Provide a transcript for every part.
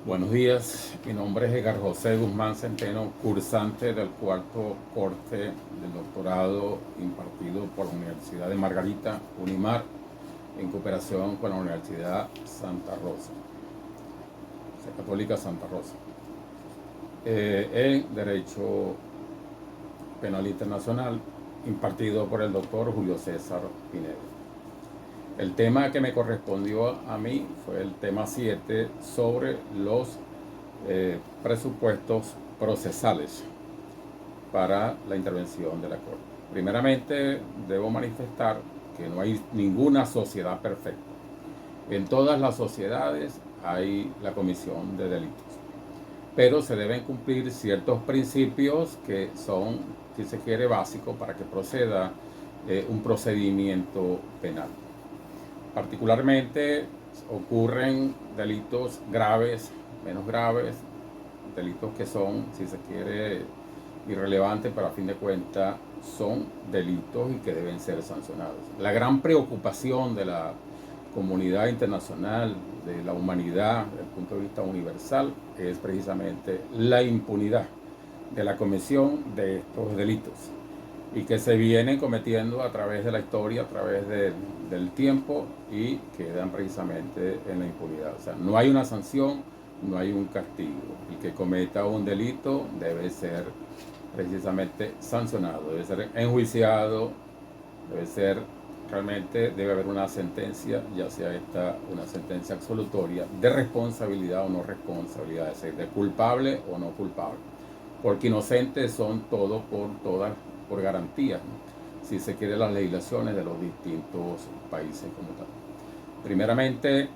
Buenos días, mi nombre es Edgar José Guzmán Centeno, cursante del cuarto corte del doctorado impartido por la Universidad de Margarita, Unimar, en cooperación con la Universidad Santa Rosa, Católica Santa Rosa, en Derecho Penal Internacional, impartido por el doctor Julio César Pinedo. El tema que me correspondió a mí fue el tema 7 sobre los presupuestos procesales para la intervención de la Corte. Primeramente, debo manifestar que no hay ninguna sociedad perfecta. En todas las sociedades hay la comisión de delitos, pero se deben cumplir ciertos principios que son, si se quiere, básicos para que proceda un procedimiento penal. Particularmente ocurren delitos graves, menos graves, delitos que son, si se quiere, irrelevantes, pero a fin de cuentas son delitos y que deben ser sancionados. La gran preocupación de la comunidad internacional, de la humanidad, desde el punto de vista universal, es precisamente la impunidad de la comisión de estos delitos y que se vienen cometiendo a través de la historia, a través del tiempo, y quedan precisamente en la impunidad. O sea, no hay una sanción, no hay un castigo. El que cometa un delito debe ser precisamente sancionado, debe ser enjuiciado, debe haber una sentencia, ya sea esta una sentencia absolutoria de responsabilidad o no responsabilidad, es decir, de culpable o no culpable. Porque inocentes son todos por garantías, ¿no? Si se quiere, las legislaciones de los distintos países como tal. Primeramente,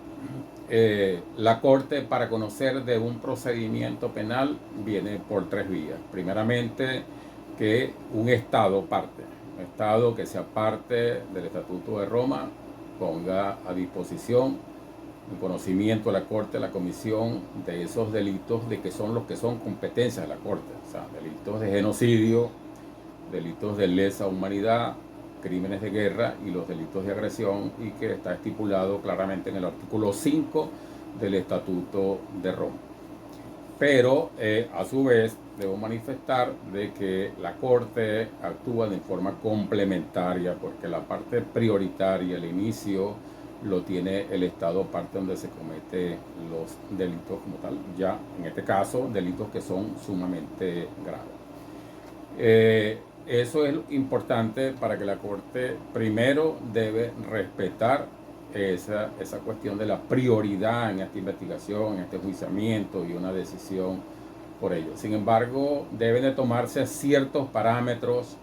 la Corte, para conocer de un procedimiento penal, viene por tres vías. Primeramente, que un Estado parte, un Estado que sea parte del Estatuto de Roma, ponga a disposición en conocimiento de la Corte, la comisión de esos delitos, de que son los que son competencias de la Corte, o sea, delitos de genocidio, delitos de lesa humanidad, crímenes de guerra y los delitos de agresión, y que está estipulado claramente en el artículo 5 del Estatuto de Roma. Pero a su vez debo manifestar de que la Corte actúa de forma complementaria, porque la parte prioritaria, el inicio, lo tiene el Estado, parte donde se cometen los delitos como tal, ya en este caso delitos que son sumamente graves. Eso es importante para que la Corte primero debe respetar esa cuestión de la prioridad en esta investigación, en este juiciamiento y una decisión por ello. Sin embargo, deben de tomarse ciertos parámetros,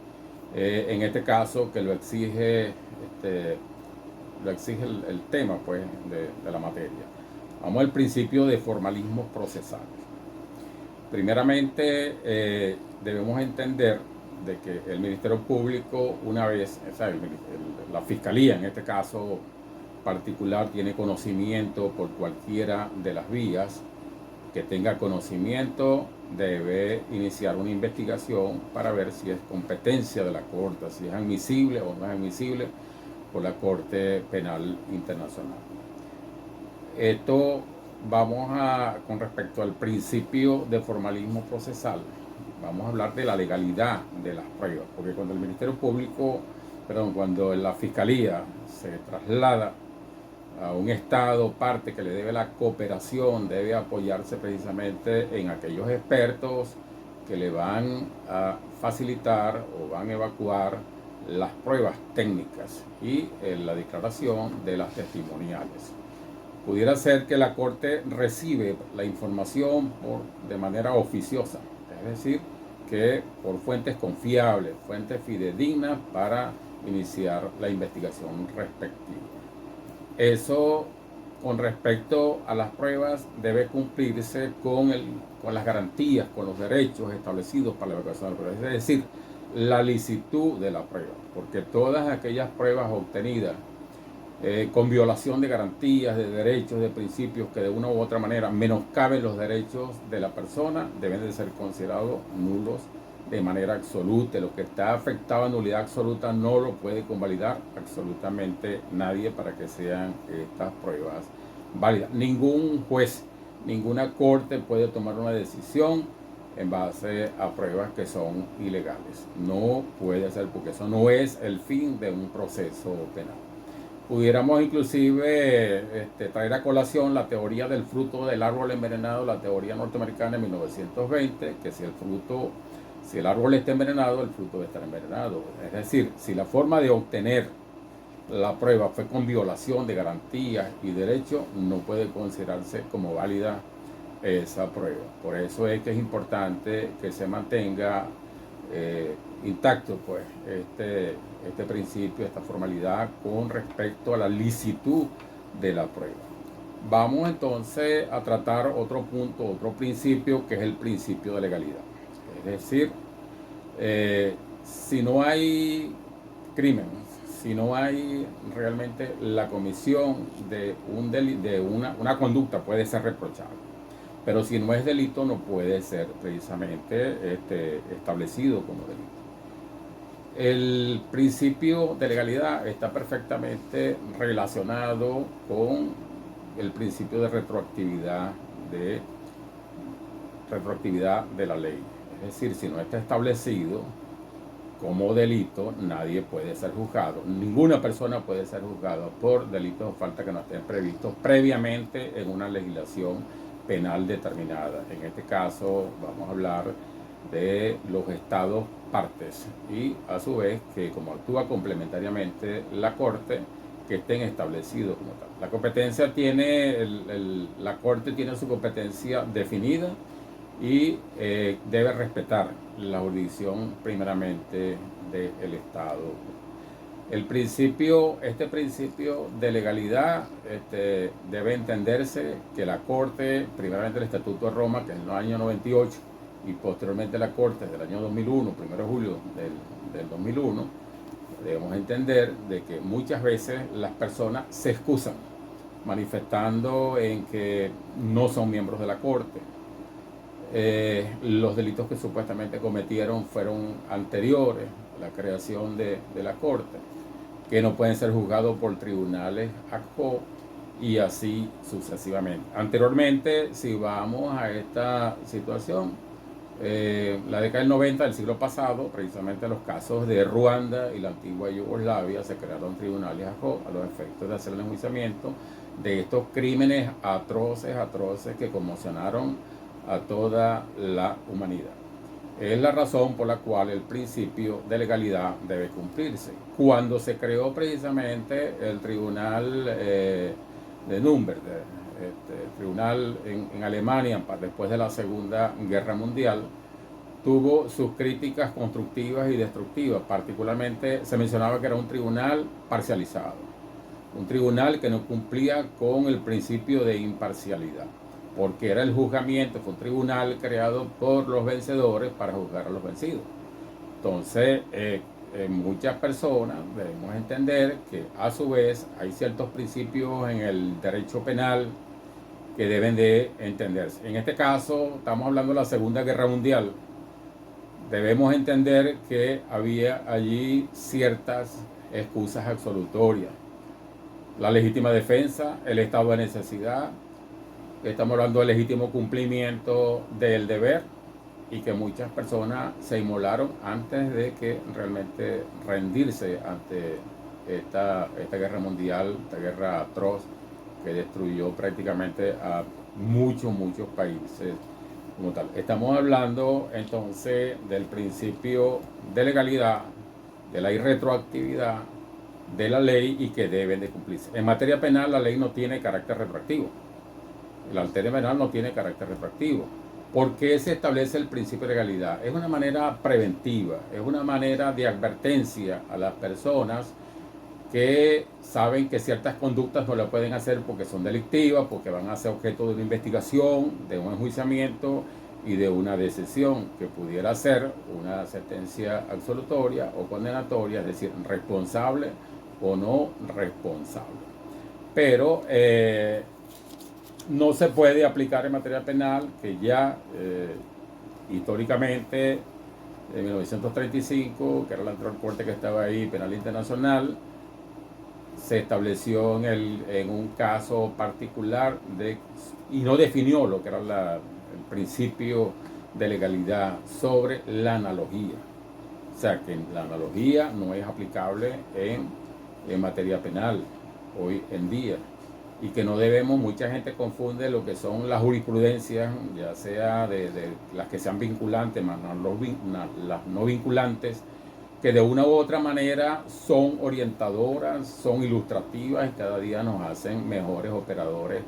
en este caso que lo exige el tema, pues, de la materia. Vamos al principio de formalismo procesal. Primeramente, debemos entender de que el Ministerio Público, una vez, o sea, la Fiscalía en este caso particular, tiene conocimiento por cualquiera de las vías, que tenga conocimiento, debe iniciar una investigación para ver si es competencia de la Corte, si es admisible o no es admisible por la Corte Penal Internacional. Esto con respecto al principio de formalismo procesal, vamos a hablar de la legalidad de las pruebas, porque cuando el Ministerio Público, cuando la Fiscalía se traslada a un Estado parte que le debe la cooperación, debe apoyarse precisamente en aquellos expertos que le van a facilitar o van a evacuar las pruebas técnicas y la declaración de las testimoniales. Pudiera ser que la Corte recibe la información de manera oficiosa, es decir, que por fuentes confiables, fuentes fidedignas, para iniciar la investigación respectiva. Eso, con respecto a las pruebas, debe cumplirse con las garantías, con los derechos establecidos para la evacuación de las pruebas, es decir, la licitud de la prueba, porque todas aquellas pruebas obtenidas con violación de garantías, de derechos, de principios que de una u otra manera menoscaben los derechos de la persona, deben de ser considerados nulos de manera absoluta. Lo que está afectado a nulidad absoluta no lo puede convalidar absolutamente nadie para que sean estas pruebas válidas. Ningún juez ninguna corte puede tomar una decisión en base a pruebas que son ilegales. No puede ser, porque eso no es el fin de un proceso penal. Pudiéramos inclusive traer a colación la teoría del fruto del árbol envenenado, la teoría norteamericana de 1920, que si el árbol está envenenado, el fruto debe estar envenenado. Es decir, si la forma de obtener la prueba fue con violación de garantías y derechos, no puede considerarse como válida esa prueba. Por eso es que es importante que se mantenga intacto pues este principio, esta formalidad con respecto a la licitud de la prueba. Vamos entonces a tratar otro punto, otro principio, que es el principio de legalidad. Es decir, si no hay crimen, si no hay realmente la comisión de una conducta, puede ser reprochable. Pero si no es delito, no puede ser precisamente establecido como delito. El principio de legalidad está perfectamente relacionado con el principio de retroactividad de la ley. Es decir, si no está establecido como delito, nadie puede ser juzgado. Ninguna persona puede ser juzgada por delitos o faltas que no estén previstos previamente en una legislación penal determinada. En este caso vamos a hablar de los estados partes y a su vez que como actúa complementariamente la Corte, que estén establecidos como tal. La competencia la Corte tiene su competencia definida y debe respetar la jurisdicción primeramente del Estado. Este principio de legalidad debe entenderse que la Corte, primeramente el Estatuto de Roma, que es el año 98, y posteriormente la Corte del año 2001, 1 de julio del 2001, debemos entender de que muchas veces las personas se excusan manifestando en que no son miembros de la Corte. Los delitos que supuestamente cometieron fueron anteriores a la creación de la Corte, que no pueden ser juzgados por tribunales ad hoc y así sucesivamente. Anteriormente, si vamos a esta situación, la década del 90 del siglo pasado, precisamente los casos de Ruanda y la antigua Yugoslavia, se crearon tribunales ad hoc a los efectos de hacer el enjuiciamiento de estos crímenes atroces que conmocionaron a toda la humanidad. Es la razón por la cual el principio de legalidad debe cumplirse. Cuando se creó precisamente el tribunal de Nuremberg, el tribunal en Alemania, después de la Segunda Guerra Mundial, tuvo sus críticas constructivas y destructivas. Particularmente se mencionaba que era un tribunal parcializado, un tribunal que no cumplía con el principio de imparcialidad, porque era el juzgamiento, fue un tribunal creado por los vencedores para juzgar a los vencidos. Entonces, muchas personas debemos entender que a su vez hay ciertos principios en el derecho penal que deben de entenderse. En este caso, estamos hablando de la Segunda Guerra Mundial. Debemos entender que había allí ciertas excusas absolutorias. La legítima defensa, el estado de necesidad, estamos hablando del legítimo cumplimiento del deber y que muchas personas se inmolaron antes de que realmente rendirse ante esta guerra mundial, esta guerra atroz que destruyó prácticamente a muchos países como tal. Estamos hablando entonces del principio de legalidad, de la irretroactividad de la ley y que deben de cumplirse. En materia penal la ley no tiene carácter retroactivo. La materia penal no tiene carácter retroactivo. ¿Por qué se establece el principio de legalidad? Es una manera preventiva, es una manera de advertencia a las personas que saben que ciertas conductas no las pueden hacer porque son delictivas, porque van a ser objeto de una investigación, de un enjuiciamiento y de una decisión que pudiera ser una sentencia absolutoria o condenatoria, es decir, responsable o no responsable. Pero no se puede aplicar en materia penal, que ya históricamente en 1935, que era la anterior corte que estaba ahí, penal internacional, se estableció en un caso particular y no definió lo que era el principio de legalidad sobre la analogía. O sea que la analogía no es aplicable en materia penal hoy en día. Y que no debemos, mucha gente confunde lo que son las jurisprudencias, ya sea de las que sean vinculantes, más las no vinculantes, que de una u otra manera son orientadoras, son ilustrativas y cada día nos hacen mejores operadores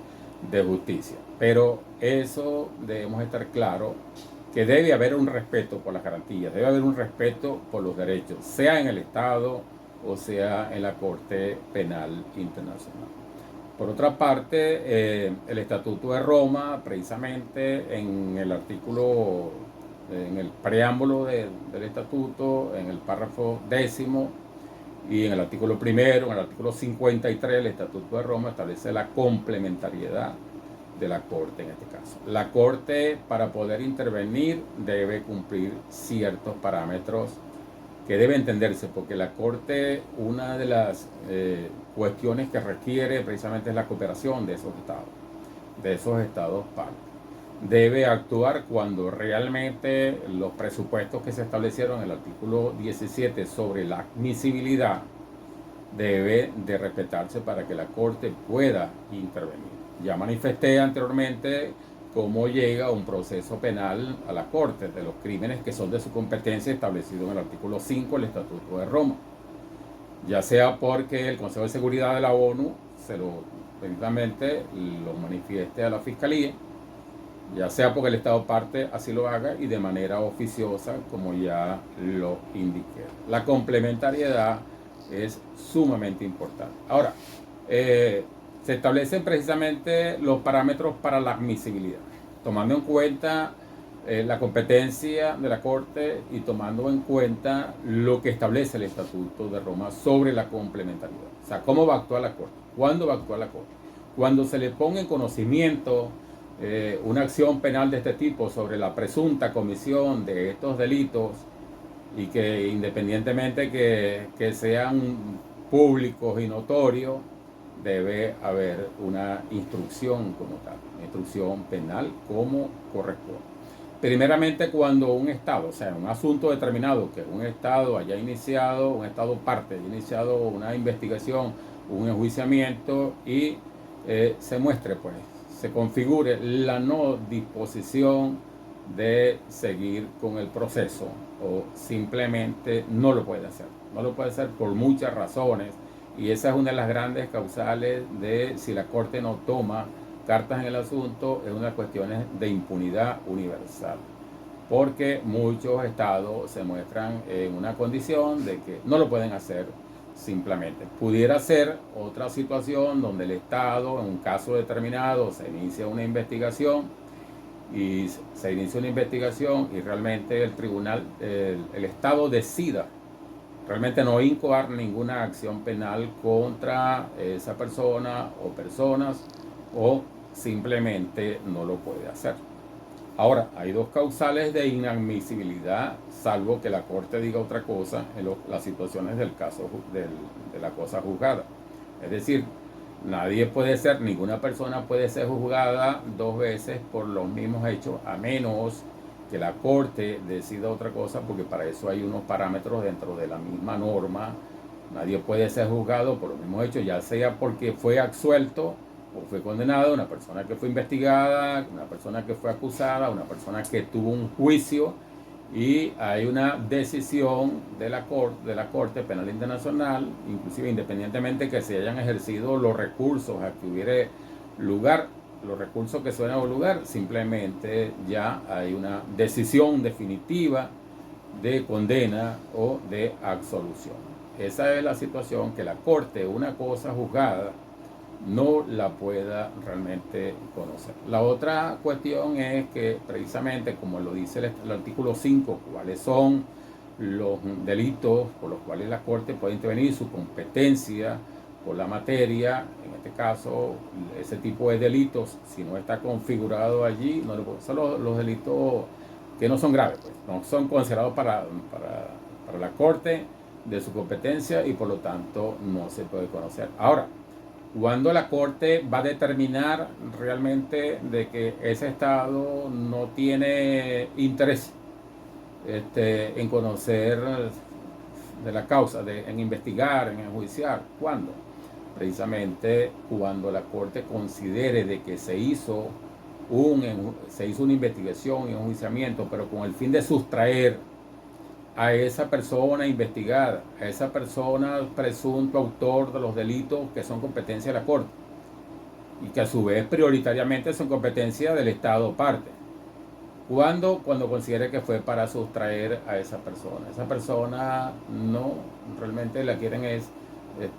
de justicia. Pero eso debemos estar claros, que debe haber un respeto por las garantías, debe haber un respeto por los derechos, sea en el Estado o sea en la Corte Penal Internacional. Por otra parte, el Estatuto de Roma, precisamente en el artículo, en el preámbulo del Estatuto, en el párrafo 10º y en el artículo 1º, en el artículo 53 del Estatuto de Roma establece la complementariedad de la Corte en este caso. La Corte, para poder intervenir, debe cumplir ciertos parámetros que debe entenderse, porque la Corte, una de las cuestiones que requiere precisamente es la cooperación de esos estados partes. Debe actuar cuando realmente los presupuestos que se establecieron en el artículo 17 sobre la admisibilidad debe de respetarse para que la Corte pueda intervenir. Ya manifesté anteriormente cómo llega un proceso penal a la Corte de los crímenes que son de su competencia establecido en el artículo 5 del Estatuto de Roma. Ya sea porque el Consejo de Seguridad de la ONU precisamente lo manifieste a la Fiscalía, ya sea porque el Estado parte así lo haga y de manera oficiosa, como ya lo indiqué. La complementariedad es sumamente importante. Ahora, se establecen precisamente los parámetros para la admisibilidad, tomando en cuenta la competencia de la Corte y tomando en cuenta lo que establece el Estatuto de Roma sobre la complementariedad. O sea, ¿cómo va a actuar la Corte? ¿Cuándo va a actuar la Corte? Cuando se le ponga en conocimiento una acción penal de este tipo sobre la presunta comisión de estos delitos y que independientemente que sean públicos y notorios, debe haber una instrucción como tal, una instrucción penal como corresponde. Primeramente cuando un Estado, o sea, un asunto determinado que un Estado haya iniciado, un Estado parte haya iniciado una investigación, un enjuiciamiento y se muestre, pues, se configure la no disposición de seguir con el proceso o simplemente no lo puede hacer. No lo puede hacer por muchas razones y esa es una de las grandes causales de si la Corte no toma cartas en el asunto, es una cuestión de impunidad universal. Porque muchos estados se muestran en una condición de que no lo pueden hacer simplemente. Pudiera ser otra situación donde el Estado, en un caso determinado, se inicia una investigación y realmente el tribunal, el Estado decida realmente no incoar ninguna acción penal contra esa persona o personas o simplemente no lo puede hacer. Ahora, hay dos causales de inadmisibilidad, salvo que la Corte diga otra cosa en las situaciones del caso de la cosa juzgada. Es decir, ninguna persona puede ser juzgada dos veces por los mismos hechos, a menos que la Corte decida otra cosa, porque para eso hay unos parámetros dentro de la misma norma. Nadie puede ser juzgado por los mismos hechos, ya sea porque fue absuelto o fue condenado, una persona que fue investigada, una persona que fue acusada, una persona que tuvo un juicio y hay una decisión de la Corte Penal Internacional, inclusive independientemente que se hayan ejercido los recursos a que hubiere lugar, los recursos que suelen lugar, simplemente ya hay una decisión definitiva de condena o de absolución. Esa es la situación, que la Corte, una cosa juzgada, no la pueda realmente conocer. La otra cuestión es que precisamente, como lo dice el artículo 5, cuáles son los delitos por los cuales la Corte puede intervenir, su competencia por la materia, en este caso, ese tipo de delitos, si no está configurado allí, no son los delitos que no son graves, pues, no son considerados para la Corte de su competencia y por lo tanto no se puede conocer. Ahora, cuando la Corte va a determinar realmente de que ese Estado no tiene interés en conocer de la causa, en investigar, en enjuiciar, ¿cuándo? Precisamente cuando la Corte considere de que se hizo una investigación y un enjuiciamiento, pero con el fin de sustraer a esa persona investigada, a esa persona presunto autor de los delitos que son competencia de la Corte y que a su vez prioritariamente son competencia del Estado parte. Cuando considere que fue para sustraer a esa persona. Esa persona no, realmente la quieren es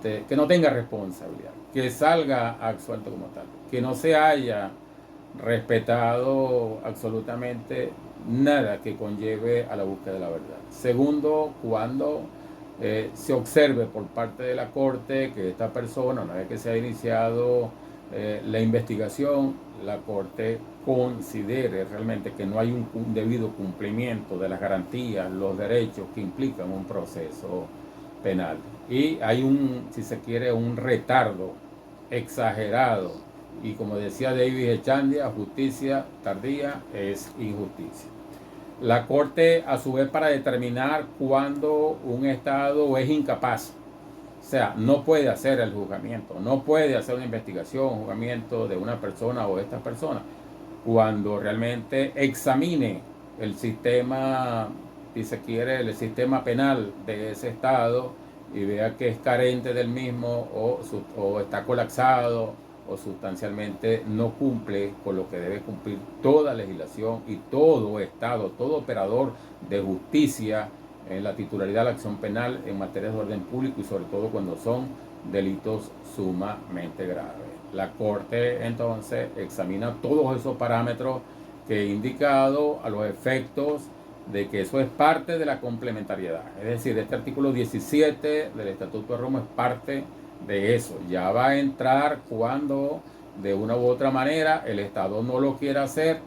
que no tenga responsabilidad, que salga absuelto como tal, que no se haya respetado absolutamente nada que conlleve a la búsqueda de la verdad. Segundo, cuando se observe por parte de la Corte que esta persona, una vez que se ha iniciado la investigación, la Corte considere realmente que no hay un debido cumplimiento de las garantías, los derechos que implican un proceso penal. Y hay si se quiere, un retardo exagerado. Y como decía David Echandia, justicia tardía es injusticia. La Corte, a su vez, para determinar cuándo un Estado es incapaz, o sea, no puede hacer el juzgamiento, no puede hacer una investigación, un juzgamiento de una persona o de esta persona, cuando realmente examine el sistema, si se quiere, el sistema penal de ese Estado y vea que es carente del mismo o está colapsado o sustancialmente no cumple con lo que debe cumplir toda legislación y todo Estado, todo operador de justicia en la titularidad de la acción penal en materia de orden público y sobre todo cuando son delitos sumamente graves. La Corte entonces examina todos esos parámetros que he indicado a los efectos de que eso es parte de la complementariedad. Es decir, este artículo 17 del Estatuto de Roma es parte de eso. Ya va a entrar cuando de una u otra manera el Estado no lo quiera hacer,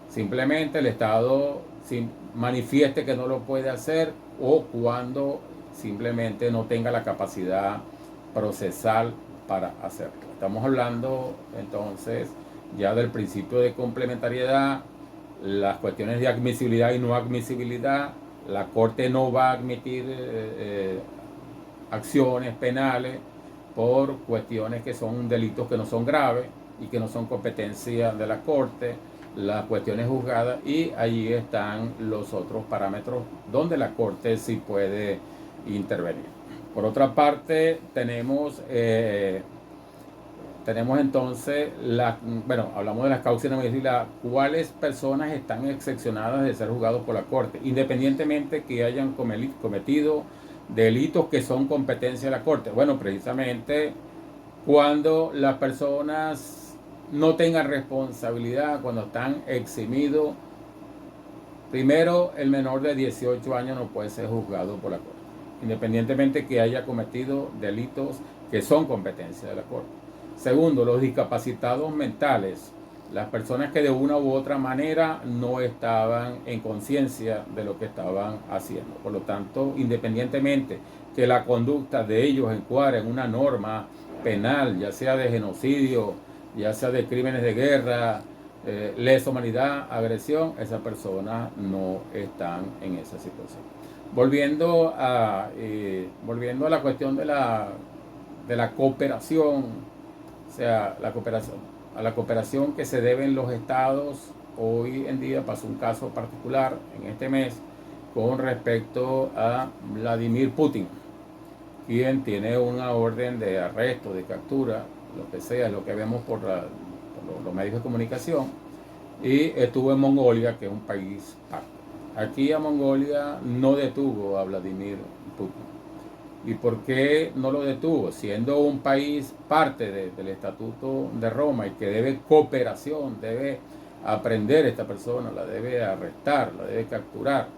simplemente el Estado manifieste que no lo puede hacer o cuando simplemente no tenga la capacidad procesal para hacerlo. Estamos hablando entonces ya del principio de complementariedad, las cuestiones de admisibilidad y no admisibilidad. La Corte no va a admitir acciones penales por cuestiones que son delitos que no son graves y que no son competencia de la Corte, las cuestiones juzgadas, y allí están los otros parámetros donde la Corte sí puede intervenir. Por otra parte, tenemos entonces, hablamos de las causas de inadmisibilidad, cuáles personas están excepcionadas de ser juzgados por la Corte, independientemente que hayan cometido delitos que son competencia de la Corte. Bueno, precisamente cuando las personas no tengan responsabilidad, cuando están eximidos, primero el menor de 18 años no puede ser juzgado por la Corte, independientemente que haya cometido delitos que son competencia de la Corte. Segundo, los discapacitados mentales, las personas que de una u otra manera no estaban en conciencia de lo que estaban haciendo. Por lo tanto, independientemente que la conducta de ellos encuadre en una norma penal, ya sea de genocidio, ya sea de crímenes de guerra, lesa humanidad, agresión, esas personas no están en esa situación. Volviendo a la cuestión de la cooperación, o sea, a la cooperación que se deben los estados. Hoy en día pasó un caso particular en este mes con respecto a Vladimir Putin, quien tiene una orden de arresto, de captura, lo que sea, lo que vemos por los medios de comunicación, y estuvo en Mongolia, que es un país parte. Aquí a Mongolia no detuvo a Vladimir Putin. ¿Y por qué no lo detuvo? Siendo un país parte del Estatuto de Roma y que debe cooperación, debe aprender esta persona, la debe arrestar, la debe capturar.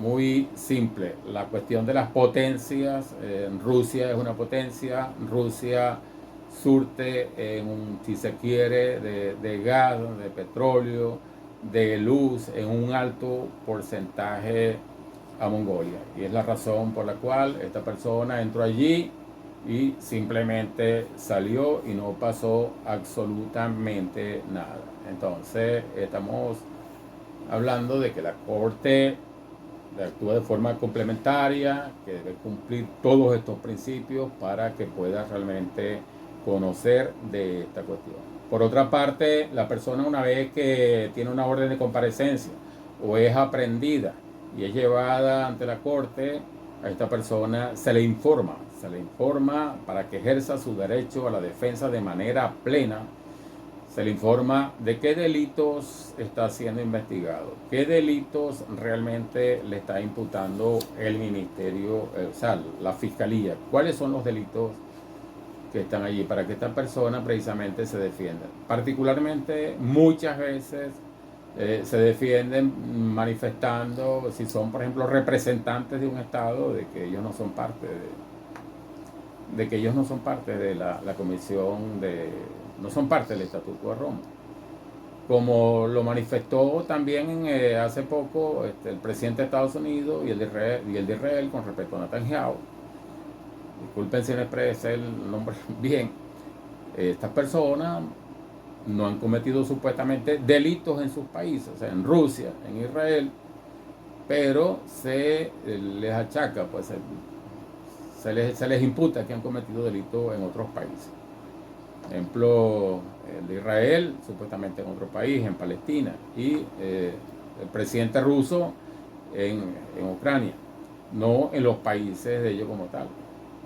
Muy simple, la cuestión de las potencias. Rusia es una potencia, Rusia surte, si se quiere, de gas, de petróleo, de luz, en un alto porcentaje a Mongolia. Y es la razón por la cual esta persona entró allí y simplemente salió y no pasó absolutamente nada. Entonces estamos hablando de que la Corte actúa de forma complementaria, que debe cumplir todos estos principios para que pueda realmente conocer de esta cuestión. Por otra parte, la persona, una vez que tiene una orden de comparecencia o es aprendida y es llevada ante la corte, a esta persona se le informa para que ejerza su derecho a la defensa de manera plena. Se le informa de qué delitos está siendo investigado, qué delitos realmente le está imputando el ministerio, o sea, la fiscalía, cuáles son los delitos que están allí para que esta persona precisamente se defienda. Particularmente muchas veces se defienden manifestando, si son por ejemplo representantes de un estado, de que ellos no son parte de que ellos no son parte de la comisión de, no son parte del Estatuto de Roma. Como lo manifestó también hace poco el presidente de Estados Unidos y el de Israel con respecto a Netanyahu. Disculpen si no expresé el nombre bien. Estas personas no han cometido supuestamente delitos en sus países, o sea, en Rusia, en Israel, pero se les achaca, pues se les imputa que han cometido delitos en otros países. Ejemplo, el de Israel, supuestamente en otro país, en Palestina, y el presidente ruso en Ucrania, no en los países de ellos como tal.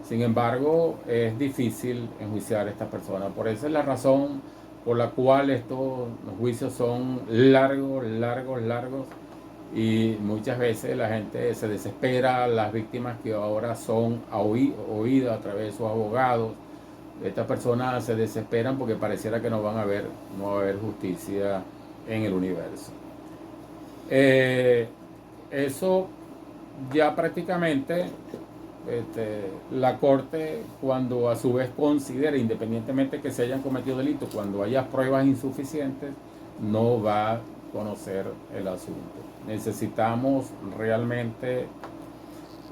Sin embargo, es difícil enjuiciar a estas personas. Por eso es la razón por la cual estos juicios son largos, y muchas veces la gente se desespera, las víctimas que ahora son oídas a través de sus abogados, estas personas se desesperan porque pareciera que no va a haber justicia en el universo. Eso ya prácticamente la Corte, cuando a su vez considere, independientemente que se hayan cometido delitos, cuando haya pruebas insuficientes, no va a conocer el asunto. Necesitamos realmente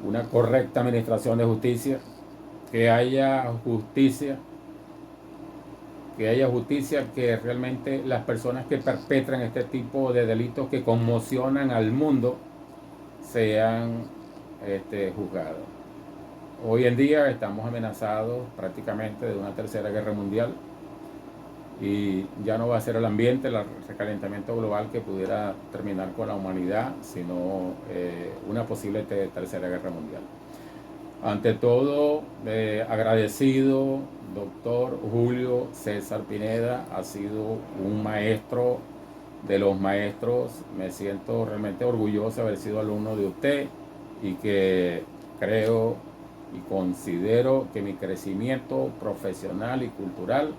una correcta administración de justicia, que haya justicia, que realmente las personas que perpetran este tipo de delitos que conmocionan al mundo sean juzgadas. Hoy en día estamos amenazados prácticamente de una tercera guerra mundial y ya no va a ser el ambiente, el recalentamiento global que pudiera terminar con la humanidad, sino una posible tercera guerra mundial. Ante todo, agradecido, doctor Julio César Pineda, ha sido un maestro de los maestros. Me siento realmente orgulloso de haber sido alumno de usted y que creo y considero que mi crecimiento profesional y cultural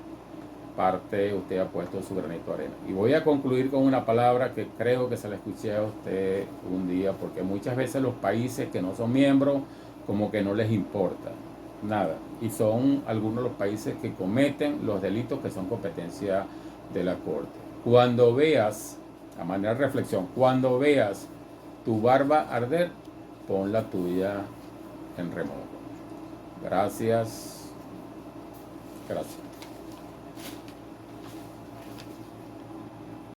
parte usted ha puesto su granito de arena. Y voy a concluir con una palabra que creo que se la escuché a usted un día, porque muchas veces los países que no son miembros como que no les importa nada, y son algunos de los países que cometen los delitos que son competencia de la Corte. Cuando veas, a manera de reflexión, cuando veas tu barba arder, pon la tuya en remojo. Gracias.